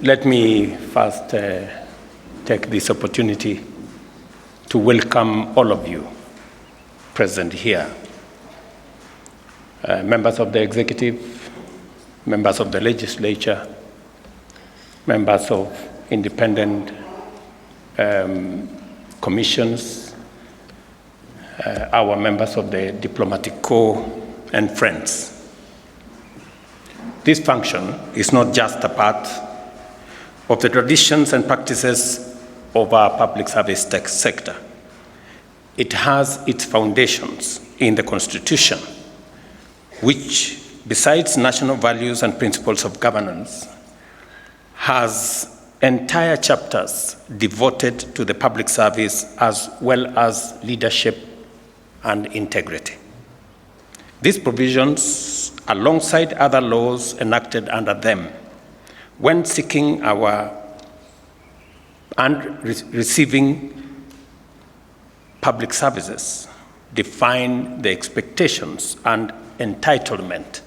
Let me first take this opportunity to welcome all of you present here, members of the executive, members of the legislature, members of independent commissions, our members of the diplomatic corps, and friends. This function is not just a part of the traditions and practices of our public service sector. It has its foundations in the Constitution, which, besides national values and principles of governance, has entire chapters devoted to the public service as well as leadership and integrity. These provisions, alongside other laws enacted under them, when seeking and receiving public services, define the expectations and entitlement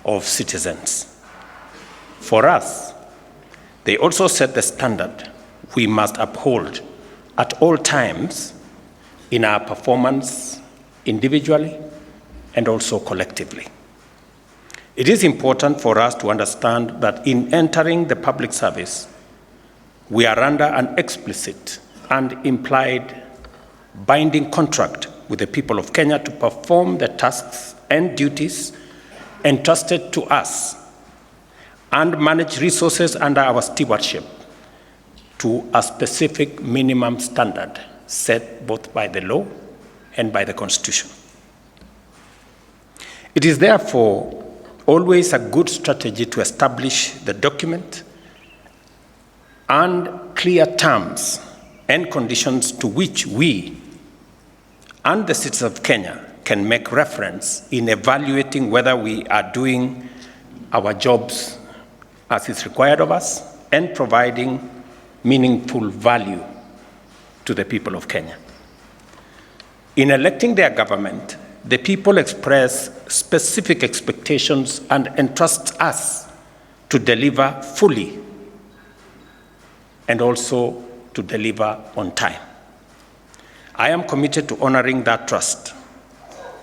of citizens. For us, they also set the standard we must uphold at all times in our performance individually and also collectively. It is important for us to understand that in entering the public service, we are under an explicit and implied binding contract with the people of Kenya to perform the tasks and duties entrusted to us and manage resources under our stewardship to a specific minimum standard set both by the law and by the Constitution. It is therefore always a good strategy to establish the document and clear terms and conditions to which we and the citizens of Kenya can make reference in evaluating whether we are doing our jobs as is required of us and providing meaningful value to the people of Kenya. In electing their government, the people express specific expectations and entrust us to deliver fully and also to deliver on time. I am committed to honoring that trust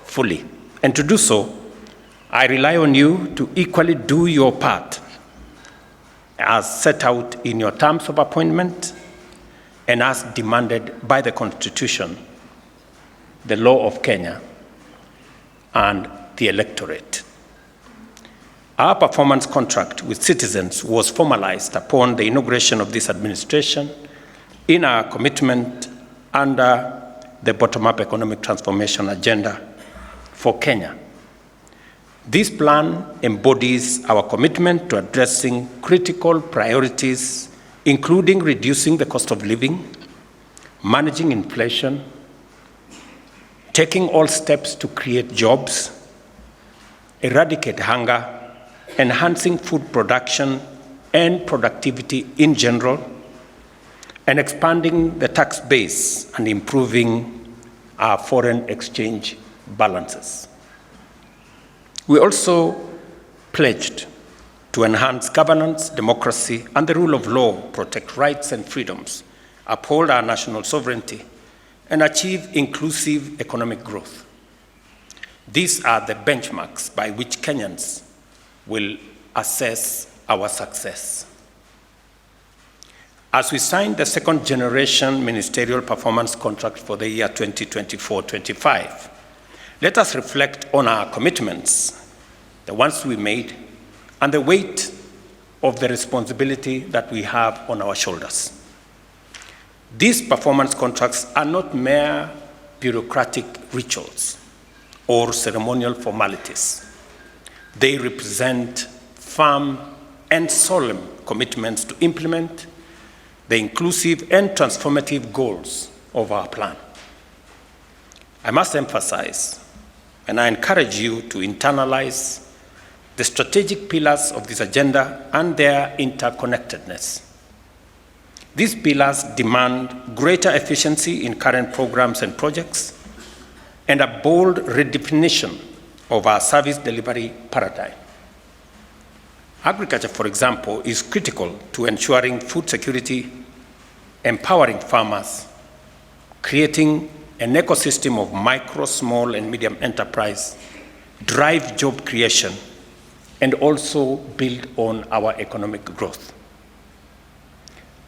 fully, and to do so, I rely on you to equally do your part as set out in your terms of appointment and as demanded by the Constitution, the law of Kenya, and the electorate. Our performance contract with citizens was formalized upon the inauguration of this administration in our commitment under the bottom-up economic transformation agenda for Kenya. This plan embodies our commitment to addressing critical priorities, including reducing the cost of living, managing inflation, taking all steps to create jobs, eradicate hunger, enhancing food production and productivity in general, and expanding the tax base and improving our foreign exchange balances. We also pledged to enhance governance, democracy, and the rule of law, protect rights and freedoms, uphold our national sovereignty, and achieve inclusive economic growth. These are the benchmarks by which Kenyans will assess our success. As we sign the second generation ministerial performance contract for the year 2024-25, let us reflect on our commitments, the ones we made, and the weight of the responsibility that we have on our shoulders. These performance contracts are not mere bureaucratic rituals or ceremonial formalities. They represent firm and solemn commitments to implement the inclusive and transformative goals of our plan. I must emphasize, and I encourage you to internalize the strategic pillars of this agenda and their interconnectedness. These pillars demand greater efficiency in current programs and projects and a bold redefinition of our service delivery paradigm. Agriculture, for example, is critical to ensuring food security, empowering farmers, creating an ecosystem of micro, small, and medium enterprise, drive job creation, and also build on our economic growth.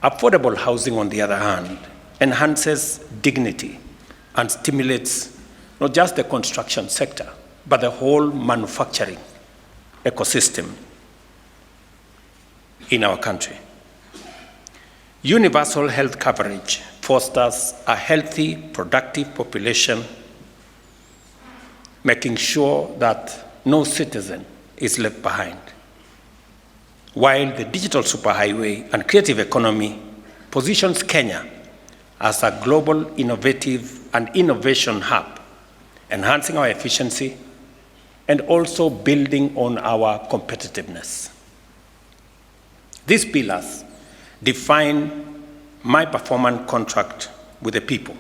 Affordable housing, on the other hand, enhances dignity and stimulates not just the construction sector, but the whole manufacturing ecosystem in our country. Universal health coverage fosters a healthy, productive population, making sure that no citizen is left behind. While the digital superhighway and creative economy positions Kenya as a global innovative and innovation hub, enhancing our efficiency and also building on our competitiveness. These pillars define my performance contract with the people,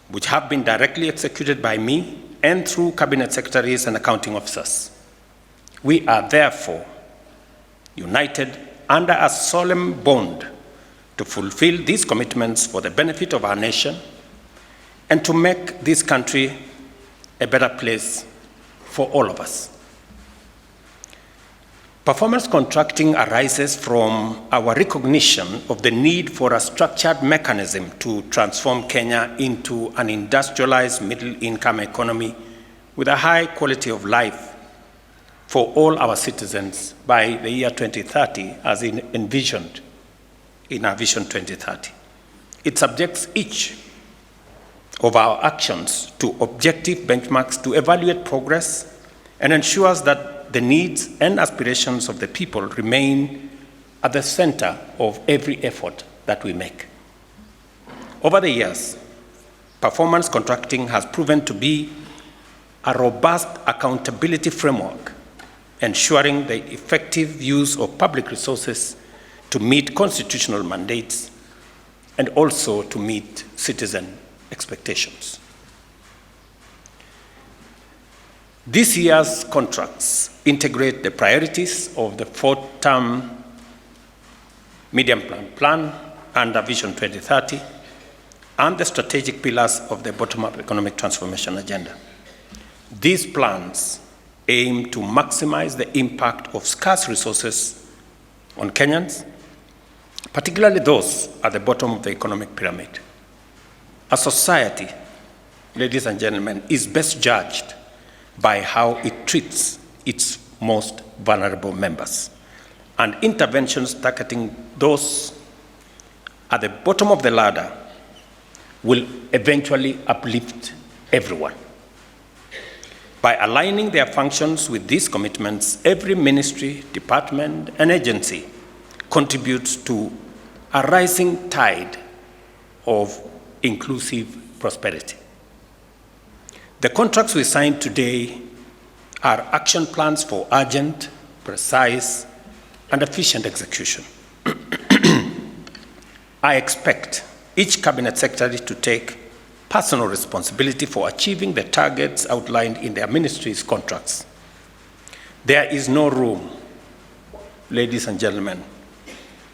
which have been directly executed by me and through cabinet secretaries and accounting officers. We are therefore united under a solemn bond to fulfill these commitments for the benefit of our nation and to make this country a better place for all of us. Performance contracting arises from our recognition of the need for a structured mechanism to transform Kenya into an industrialized middle-income economy with a high quality of life for all our citizens by the year 2030, as envisioned in our Vision 2030. It subjects each of our actions to objective benchmarks to evaluate progress and ensures that the needs and aspirations of the people remain at the center of every effort that we make. Over the years, performance contracting has proven to be a robust accountability framework, ensuring the effective use of public resources to meet constitutional mandates and also to meet citizen expectations. This year's contracts integrate the priorities of the fourth-term medium plan under Vision 2030 and the strategic pillars of the bottom-up economic transformation agenda. These plans aim to maximize the impact of scarce resources on Kenyans, particularly those at the bottom of the economic pyramid. A society, ladies and gentlemen, is best judged by how it treats its most vulnerable members. And interventions targeting those at the bottom of the ladder will eventually uplift everyone. By aligning their functions with these commitments, every ministry, department, and agency contributes to a rising tide of inclusive prosperity. The contracts we signed today are action plans for urgent, precise, and efficient execution. I expect each cabinet secretary to take personal responsibility for achieving the targets outlined in their ministry's contracts. There is no room, ladies and gentlemen,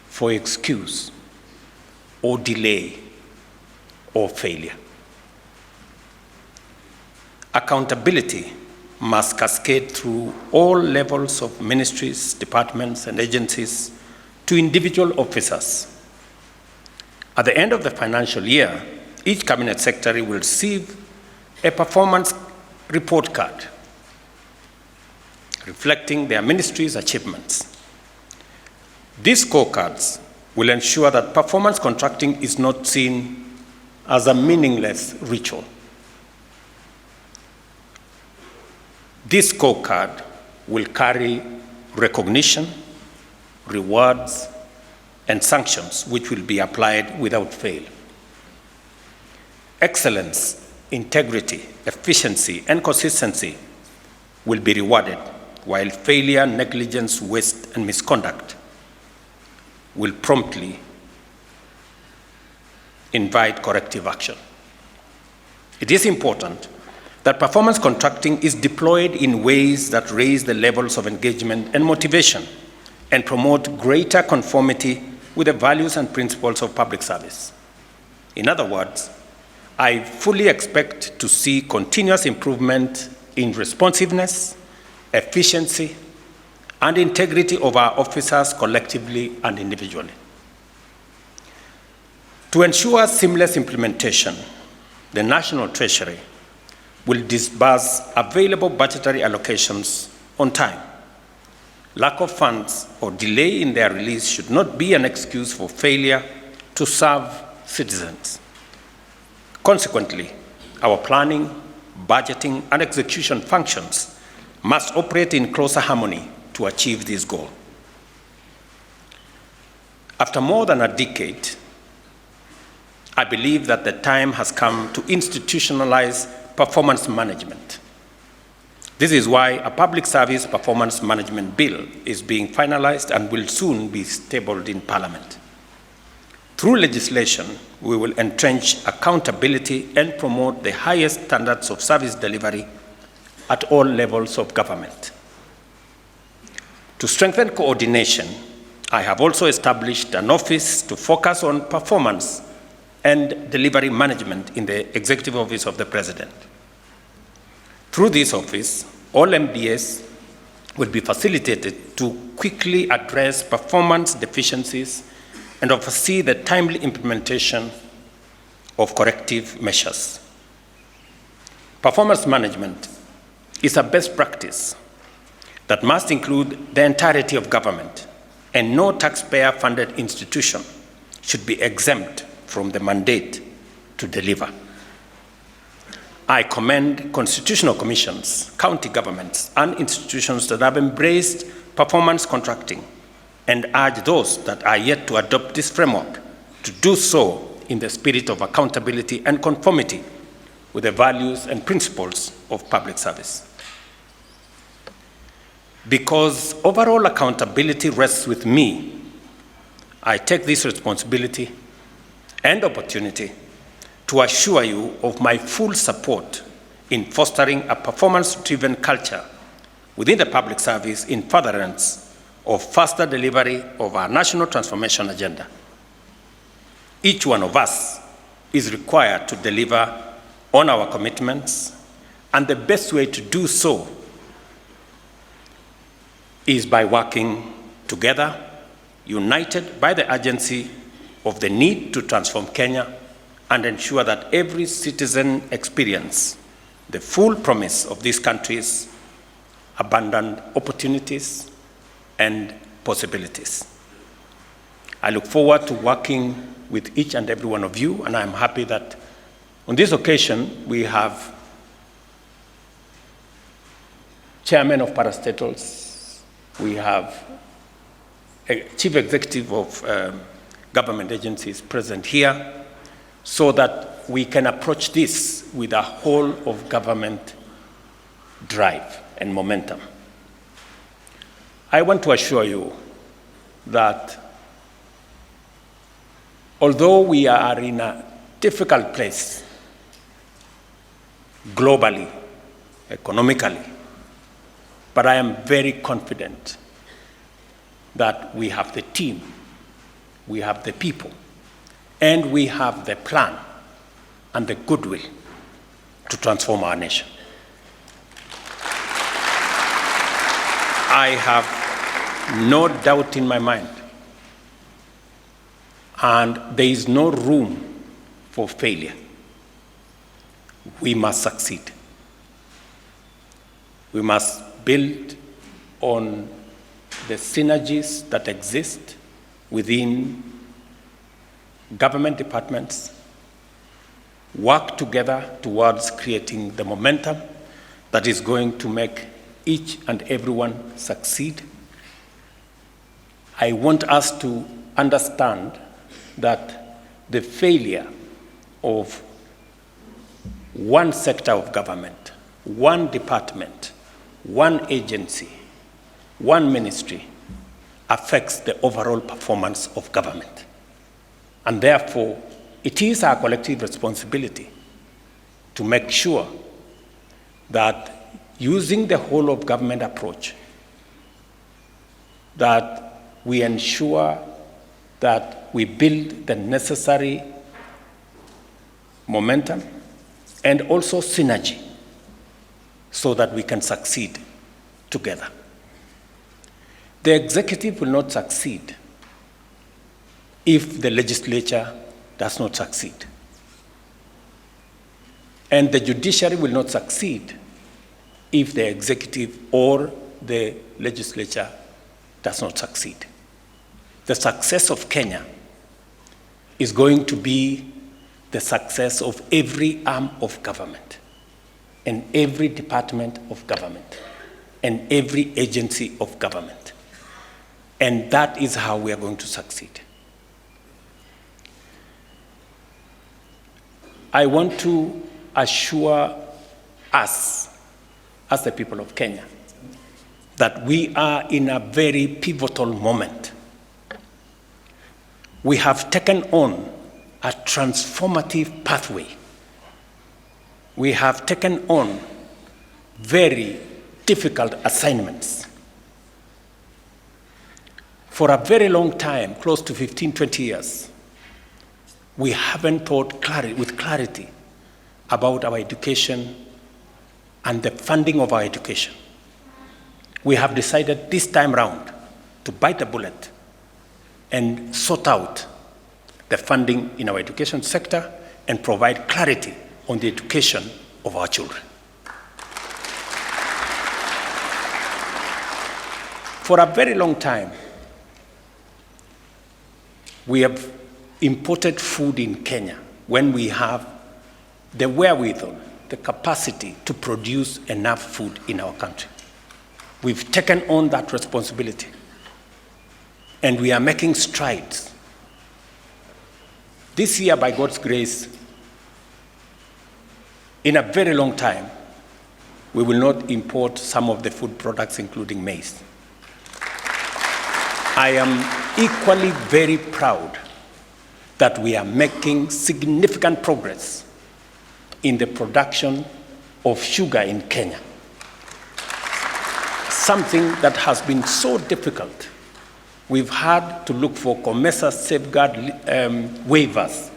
for excuse or delay or failure. Accountability must cascade through all levels of ministries, departments, and agencies to individual officers. At the end of the financial year, each cabinet secretary will receive a performance report card reflecting their ministry's achievements. These scorecards will ensure that performance contracting is not seen as a meaningless ritual. This scorecard will carry recognition, rewards, and sanctions which will be applied without fail. Excellence, integrity, efficiency, and consistency will be rewarded, while failure, negligence, waste, and misconduct will promptly invite corrective action. It is important that performance contracting is deployed in ways that raise the levels of engagement and motivation and promote greater conformity with the values and principles of public service. In other words, I fully expect to see continuous improvement in responsiveness, efficiency, and integrity of our officers collectively and individually. To ensure seamless implementation, the National Treasury will disburse available budgetary allocations on time. Lack of funds or delay in their release should not be an excuse for failure to serve citizens. Consequently, our planning, budgeting, and execution functions must operate in closer harmony to achieve this goal. After more than a decade, I believe that the time has come to institutionalize performance management. This is why a public service performance management bill is being finalized and will soon be tabled in Parliament. Through legislation, we will entrench accountability and promote the highest standards of service delivery at all levels of government. To strengthen coordination, I have also established an office to focus on performance and delivery management in the Executive Office of the President. Through this office, all MDS will be facilitated to quickly address performance deficiencies and oversee the timely implementation of corrective measures. Performance management is a best practice that must include the entirety of government, and no taxpayer-funded institution should be exempt from the mandate to deliver. I commend constitutional commissions, county governments, and institutions that have embraced performance contracting and urge those that are yet to adopt this framework to do so in the spirit of accountability and conformity with the values and principles of public service. Because overall accountability rests with me, I take this responsibility and opportunity to assure you of my full support in fostering a performance-driven culture within the public service in furtherance of faster delivery of our national transformation agenda. Each one of us is required to deliver on our commitments, and the best way to do so is by working together, united by the urgency of the need to transform Kenya and ensure that every citizen experience the full promise of this country's abundant opportunities and possibilities. I look forward to working with each and every one of you, and I'm happy that on this occasion we have chairman of parastatals, we have a chief executive of government agencies present here, so that we can approach this with a whole of government drive and momentum. I want to assure you that although we are in a difficult place globally, economically, but I am very confident that we have the team, we have the people, and we have the plan and the goodwill to transform our nation. I have no doubt in my mind, and there is no room for failure. We must succeed. We must build on the synergies that exist within government departments, work together towards creating the momentum that is going to make each and everyone succeed. I want us to understand that the failure of one sector of government, one department, one agency, one ministry affects the overall performance of government. And therefore, it is our collective responsibility to make sure that using the whole of government approach, that we ensure that we build the necessary momentum and also synergy so that we can succeed together. The executive will not succeed if the legislature does not succeed. And the judiciary will not succeed if the executive or the legislature does not succeed. The success of Kenya is going to be the success of every arm of government and every department of government and every agency of government. And that is how we are going to succeed. I want to assure us, as the people of Kenya, that we are in a very pivotal moment. We have taken on a transformative pathway. We have taken on very difficult assignments. For a very long time, close to 15, 20 years, we haven't thought with clarity about our education and the funding of our education. We have decided this time round to bite the bullet and sort out the funding in our education sector and provide clarity on the education of our children. For a very long time, we have imported food in Kenya when we have the wherewithal, the capacity to produce enough food in our country. We've taken on that responsibility, and we are making strides. This year, by God's grace, in a very long time, we will not import some of the food products, including maize. I am equally very proud that we are making significant progress in the production of sugar in Kenya. Something that has been so difficult. We've had to look for COMESA safeguard waivers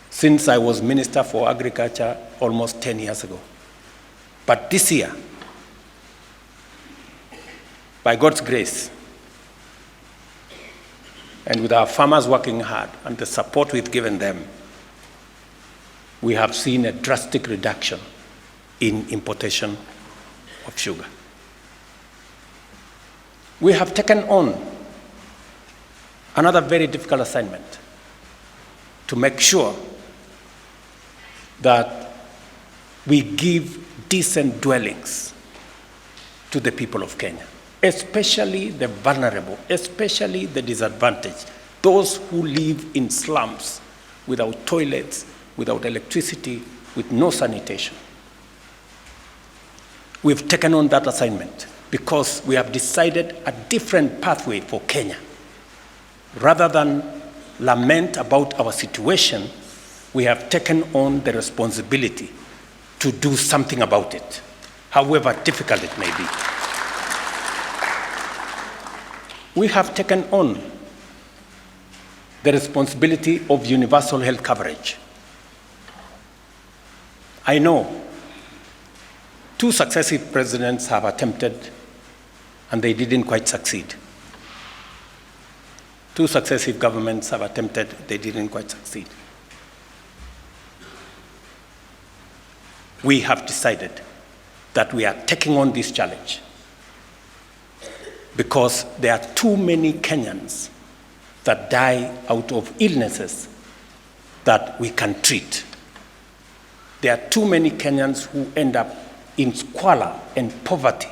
since I was Minister for Agriculture almost 10 years ago. But this year, by God's grace, and with our farmers working hard and the support we've given them, we have seen a drastic reduction in importation of sugar. We have taken on another very difficult assignment to make sure that we give decent dwellings to the people of Kenya, especially the vulnerable, especially the disadvantaged, those who live in slums without toilets, without electricity, with no sanitation. We've taken on that assignment because we have decided a different pathway for Kenya. Rather than lament about our situation, we have taken on the responsibility to do something about it, however difficult it may be. We have taken on the responsibility of universal health coverage. I know 2 successive presidents have attempted and they didn't quite succeed. 2 successive governments have attempted, they didn't quite succeed. We have decided that we are taking on this challenge because there are too many Kenyans that die out of illnesses that we can treat. There are too many Kenyans who end up in squalor and poverty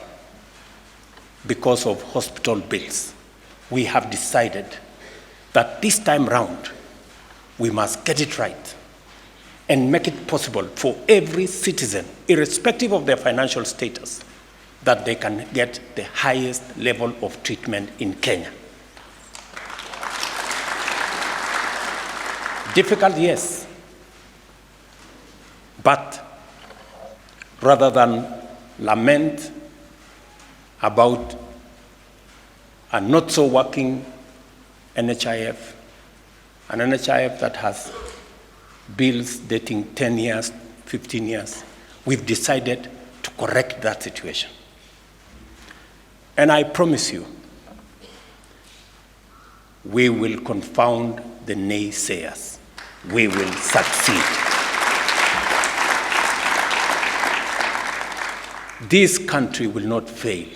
because of hospital bills. We have decided that this time round, we must get it right and make it possible for every citizen, irrespective of their financial status, that they can get the highest level of treatment in Kenya. Difficult, yes. But rather than lament about a not so working NHIF, an NHIF that has bills dating 10 years, 15 years. We've decided to correct that situation. And I promise you, we will confound the naysayers. We will succeed. This country will not fail.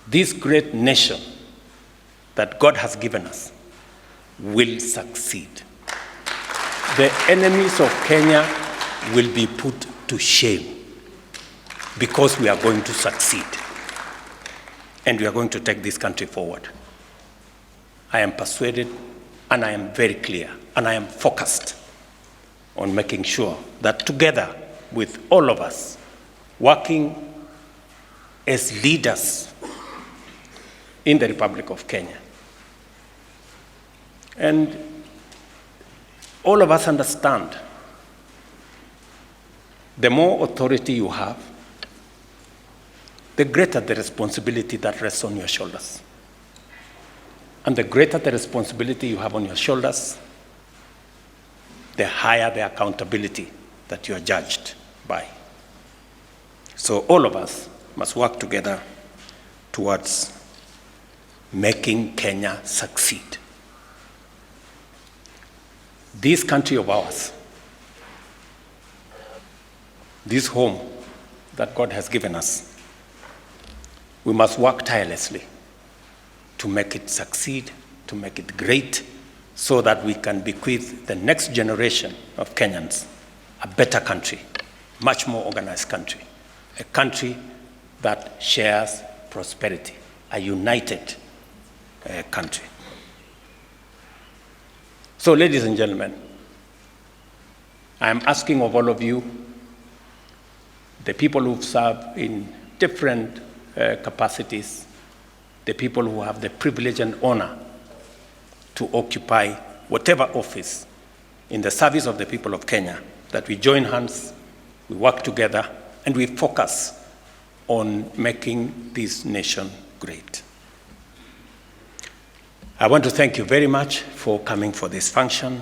This great nation that God has given us will succeed. The enemies of Kenya will be put to shame because we are going to succeed. And we are going to take this country forward. I am persuaded, and I am very clear, and I am focused on making sure that together with all of us, working as leaders in the Republic of Kenya. And all of us understand the more authority you have, the greater the responsibility that rests on your shoulders. And the greater the responsibility you have on your shoulders, the higher the accountability that you are judged by. So all of us must work together towards making Kenya succeed. This country of ours, this home that God has given us, we must work tirelessly to make it succeed, to make it great, so that we can bequeath the next generation of Kenyans a better country, much more organized country, a country that shares prosperity, a united country. So, ladies and gentlemen, I am asking of all of you, the people who've served in different capacities, the people who have the privilege and honor to occupy whatever office in the service of the people of Kenya, that we join hands, we work together, and we focus on making this nation great. I want to thank you very much for coming for this function.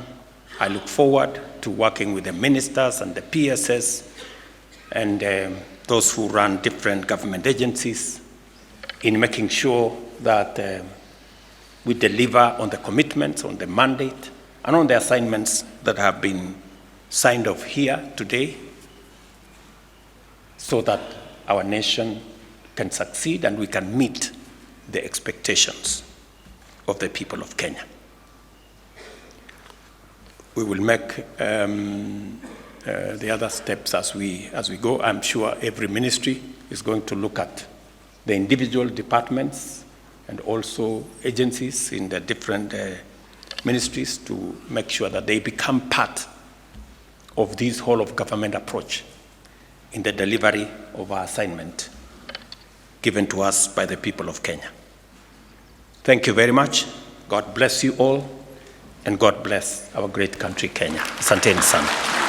I look forward to working with the ministers and the PSS and those who run different government agencies in making sure that we deliver on the commitments, on the mandate, and on the assignments that have been signed off here today, so that our nation can succeed and we can meet the expectations of the people of Kenya. We will make the other steps as we go. I'm sure every ministry is going to look at the individual departments and also agencies in the different ministries to make sure that they become part of this whole of government approach in the delivery of our assignment given to us by the people of Kenya. Thank you very much. God bless you all, and God bless our great country, Kenya. Asanteni sana.